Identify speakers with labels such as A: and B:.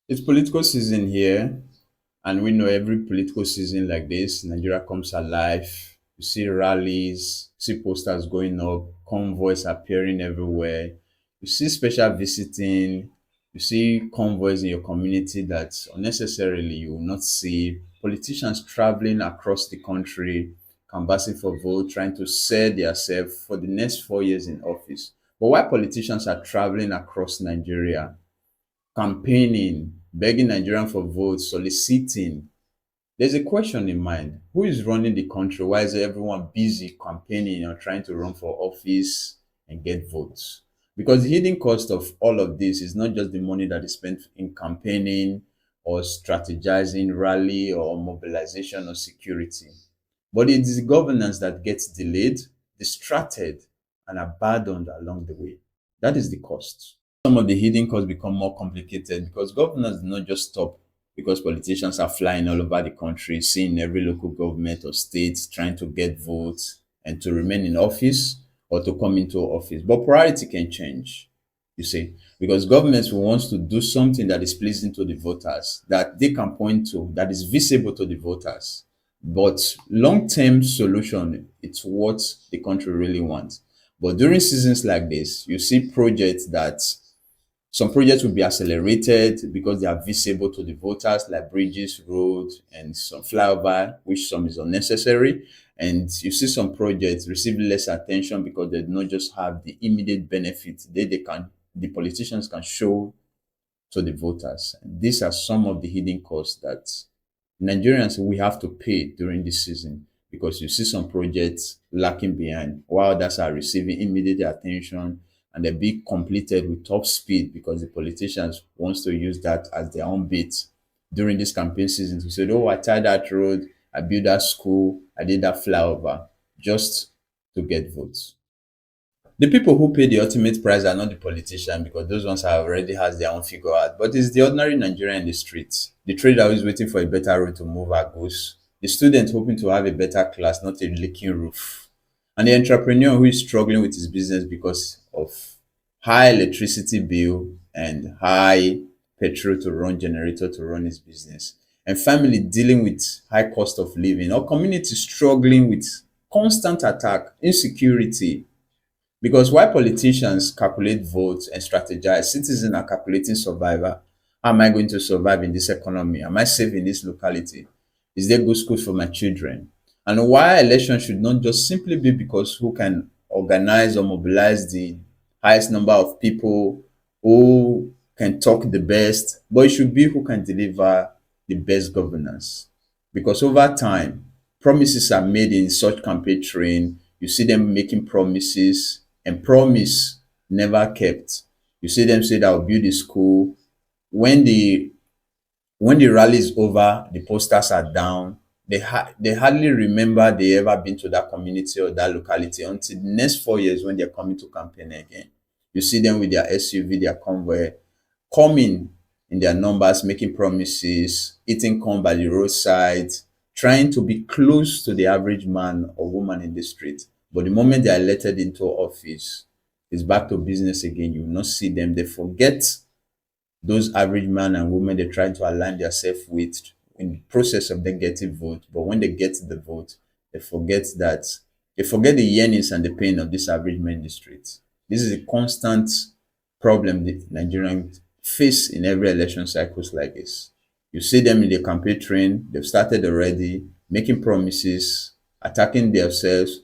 A: It's political season here, and we know every political season like this, Nigeria comes alive. You see rallies, you see posters going up, convoys appearing everywhere. You see special visiting, you see convoys in your community that unnecessarily you will not see. Politicians traveling across the country, canvassing for vote, trying to sell themselves for the next 4 years in office. But why politicians are traveling across Nigeria, campaigning, begging Nigerians for votes, soliciting. There's a question in mind. Who is running the country? Why is everyone busy campaigning or trying to run for office and get votes? Because the hidden cost of all of this is not just the money that is spent in campaigning or strategizing, rally or mobilization or security, but it is the governance that gets delayed, distracted, and abandoned along the way. That is the cost. Some of the hidden costs become more complicated because governance did not just stop because politicians are flying all over the country, seeing every local government or state trying to get votes and to remain in office or to come into office. But priority can change, you see, because governments will want to do something that is pleasing to the voters, that they can point to, that is visible to the voters. But long-term solution, it's what the country really wants. But during seasons like this, you see projects that some projects will be accelerated because they are visible to the voters, like bridges, roads, and some flyover, which some is unnecessary. And you see some projects receive less attention because they do not just have the immediate benefit the politicians can show to the voters. These are some of the hidden costs that Nigerians we have to pay during this season because you see some projects lacking behind while others are receiving immediate attention and they're being completed with top speed because the politicians wants to use that as their own bait during this campaign season to say, oh, I tied that road, I built that school, I did that flyover just to get votes. The people who pay the ultimate price are not the politician because those ones have already has their own figure out. But it's the ordinary Nigerian in the streets, the trader who is waiting for a better road to move our goods, the student hoping to have a better class, not a leaking roof, and the entrepreneur who is struggling with his business because of high electricity bill and high petrol to run generator to run his business, and family dealing with high cost of living, or community struggling with constant attack, insecurity, because while politicians calculate votes and strategize, citizens are calculating survival. How am I going to survive in this economy? Am I safe in this locality? Is there good schools for my children? And why election should not just simply be because who can organize or mobilize the highest number of people, who can talk the best, but it should be who can deliver the best governance. Because over time, promises are made in such campaign train. You see them making promises and promise never kept. You see them say that I'll build a school. When the rally is over, the posters are down. They hardly remember they ever been to that community or that locality until the next 4 years when they're coming to campaign again. You see them with their SUV, their convoy, coming in their numbers, making promises, eating corn by the roadside, trying to be close to the average man or woman in the street. But the moment they are elected into office, it's back to business again. You will not see them. They forget those average men and women they're trying to align themselves with in the process of them getting vote. But when they get the vote, they forget that they forget the yearnings and the pain of this average man in the streets. This is a constant problem the Nigerians face in every election cycles like this. You see them in the campaign train, they've started already making promises, attacking themselves,